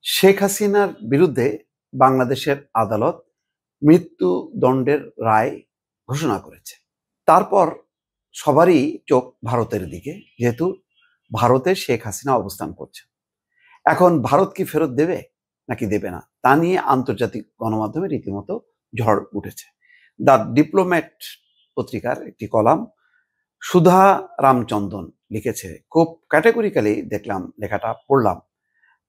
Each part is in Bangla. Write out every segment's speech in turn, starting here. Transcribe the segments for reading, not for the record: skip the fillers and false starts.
শেখ হাসিনার বিরুদ্ধে বাংলাদেশের আদালত মৃত্যুদণ্ডের রায় ঘোষণা করেছে। তারপর সবারই চোখ ভারতের দিকে, যেহেতু ভারতে শেখ হাসিনা অবস্থান করছে। এখন ভারত কি ফেরত দেবে নাকি দেবে না, তা নিয়ে আন্তর্জাতিক গণমাধ্যমে রীতিমতো ঝড় উঠেছে। দ্য ডিপ্লোম্যাট পত্রিকার একটি কলাম সুধা রামচন্দ্রন লিখেছে, খুব ক্যাটেগরিক্যালি দেখলাম, লেখাটা পড়লাম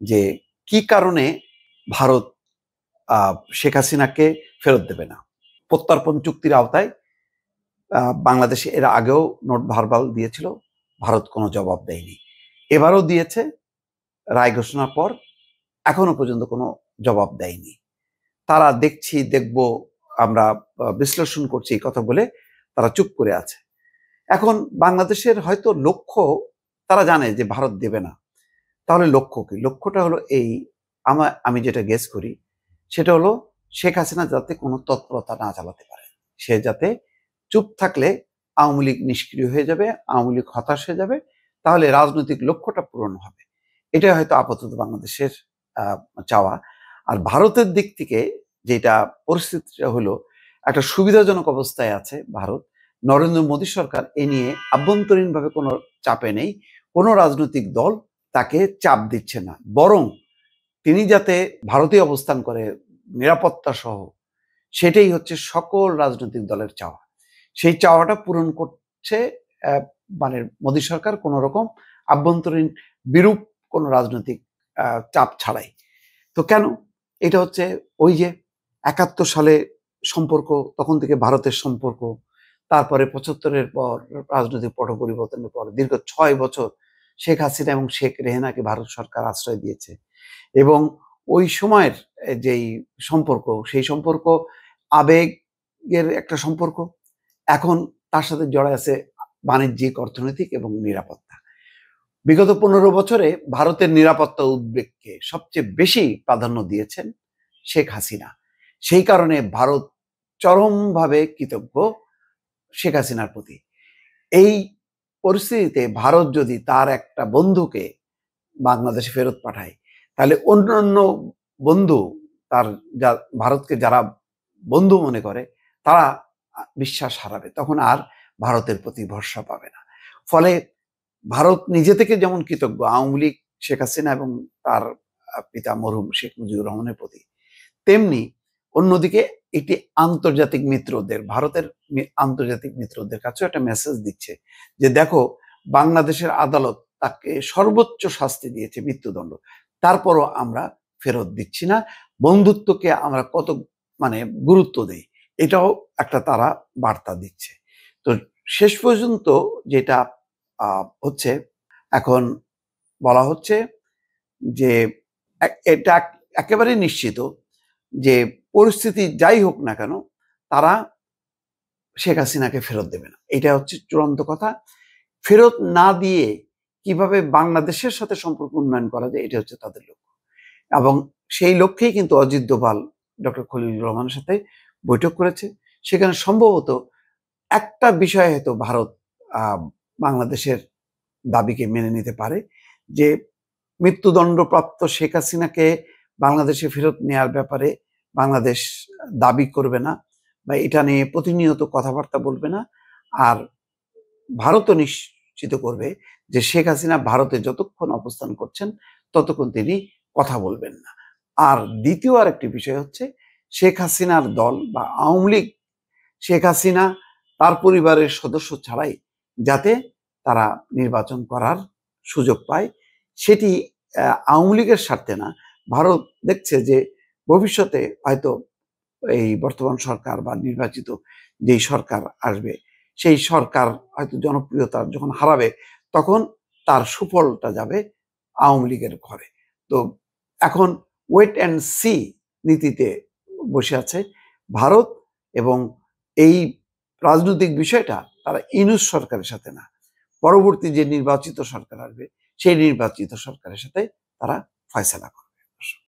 যে কি কারণে ভারত শেখ হাসিনাকে ফেরত দেবে না। প্রত্যর্পণ চুক্তির আওতায় বাংলাদেশে এর আগেও নোট ভার্বাল দিয়েছিল, ভারত কোনো জবাব দেয়নি। এবারও দিয়েছে, রায় ঘোষণার পর এখনো পর্যন্ত কোনো জবাব দেয়নি। তারা দেখব, আমরা বিশ্লেষণ করছি এই কথা বলে তারা চুপ করে আছে। এখন বাংলাদেশের হয়তো লক্ষ্য, তারা জানে যে ভারত দেবে না, তাহলে লক্ষ্য কি? লক্ষ্যটা হলো এই, আমি যেটা গেস করি সেটা হলো শেখ হাসিনা যাতে কোনো তৎপরতা না চালাতে পারে, সে যাতে চুপ থাকলে আওয়ামী লীগ নিষ্ক্রিয় হয়ে যাবে, আওয়ামী লীগ হতাশ হয়ে যাবে, তাহলে রাজনৈতিক লক্ষ্যটা পূরণ হবে। এটা হয়তো আপাতত বাংলাদেশের চাওয়া। আর ভারতের দিক থেকে যেটা পরিস্থিতিটা হলো, একটা সুবিধাজনক অবস্থায় আছে ভারত। নরেন্দ্র মোদী সরকার এ নিয়ে আভ্যন্তরীণভাবে কোনো চাপে নেই, কোনো রাজনৈতিক দল তাকে চাপ দিচ্ছে না, বরং তিনি যাতে ভারতে অবস্থান করে নিরাপত্তা সহ, সেটাই হচ্ছে সকল রাজনৈতিক দলের চাওয়া। সেই চাওয়াটা পূরণ করছে মানে মোদী সরকার কোনো রকম আভ্যন্তরীণ বিরূপ কোনো রাজনৈতিক চাপ ছাড়াই। তো কেন? এটা হচ্ছে ওই যে ৭১ সালে সম্পর্ক, তখন থেকে ভারতের সম্পর্ক, তারপরে ৭৫-এর পর রাজনৈতিক পট পরিবর্তনের পর দীর্ঘ ৬ বছর শেখ হাসিনা এবং শেখ রেহানাকে ভারত সরকার আশ্রয় দিয়েছে, এবং ওই সময়ের যেই সম্পর্ক, সেই সম্পর্ক আবেগের একটা সম্পর্ক। এখন তার সাথে জড়ায় আছে বাণিজ্যিক, অর্থনৈতিক এবং নিরাপত্তা। বিগত ১৫ বছরে ভারতের নিরাপত্তা উদ্বেগকে সবচেয়ে বেশি প্রাধান্য দিয়েছেন শেখ হাসিনা। সেই কারণে ভারত চরমভাবে কৃতজ্ঞ শেখ হাসিনার প্রতি। এই পরিস্থিতিতে ভারত যদি তার একটা বন্ধুকে বাংলাদেশে ফেরত পাঠায়, তাহলে অন্যান্য বন্ধু, তার ভারতকে যারা বন্ধু মনে করে, তারা বিশ্বাস হারাবে, তখন আর ভারতের প্রতি ভরসা পাবে না। ফলে ভারত নিজে থেকে যেমন কৃতজ্ঞ আওয়ামী লীগ, শেখ হাসিনা এবং তার পিতা মরহুম শেখ মুজিবুর রহমানের প্রতি, তেমনি অন্যদিকে এটি আন্তর্জাতিক মিত্রদের, ভারতের আন্তর্জাতিক মিত্রদের কাছেও একটা মেসেজ দিচ্ছে যে দেখো, বাংলাদেশের আদালত তাকে সর্বোচ্চ শাস্তি দিয়েছে, মৃত্যুদণ্ড, তারপরও আমরা ফেরত দিচ্ছি না। বন্ধুত্বকে আমরা কত গুরুত্ব দেই, এটাও একটা তারা বার্তা দিচ্ছে। তো শেষ পর্যন্ত যেটা হচ্ছে, এখন বলা হচ্ছে যে এটা একেবারে নিশ্চিত যে পরিস্থিতি যাই হোক না কেন, তারা শেখ হাসিনাকে ফেরত দেবে না, এটা হচ্ছে চূড়ান্ত কথা। ফেরত না দিয়ে কিভাবে বাংলাদেশের সাথে সম্পর্ক উন্নয়ন করা যায়, এটা হচ্ছে তাদের লক্ষ্য। এবং সেই লক্ষ্যেই কিন্তু অজিত দোভাল ডক্টর খলিলুর রহমানের সাথে বৈঠক করেছে। সেখানে সম্ভবত একটা বিষয় হয়তো ভারত বাংলাদেশের দাবিকে মেনে নিতে পারে, যে মৃত্যুদণ্ডপ্রাপ্ত শেখ হাসিনাকে বাংলাদেশে ফেরত নেওয়ার ব্যাপারে বাংলাদেশ দাবি করবে না, বা এটা নিয়ে প্রতিনিয়ত কথাবার্তা বলবে না। আর ভারতও নিশ্চিত করবে যে শেখ হাসিনা ভারতে যতক্ষণ অবস্থান করছেন ততক্ষণ তিনি কথা বলবেন না। আর দ্বিতীয় আরেকটি বিষয় হচ্ছে, শেখ হাসিনার দল বা আওয়ামী লীগ শেখ হাসিনা তার পরিবারের সদস্য ছাড়াই যাতে তারা নির্বাচন করার সুযোগ পায়, সেটি আওয়ামী লীগের স্বার্থে না। ভারত দেখছে যে ভবিষ্যতে হয়তো এই বর্তমান সরকার বা নির্বাচিত যেই সরকার আসবে, সেই সরকার হয়তো জনপ্রিয়তা যখন হারাবে, তখন তার সুফলটা যাবে আওয়ামী লীগের ঘরে। তো এখন ওয়েট অ্যান্ড সি নীতিতে বসে আছে ভারত, এবং এই রাজনৈতিক বিষয়টা তারা ইউনূস সরকারের সাথে না, পরবর্তী যে নির্বাচিত সরকার আসবে সেই নির্বাচিত সরকারের সাথে তারা ফয়সালা করে।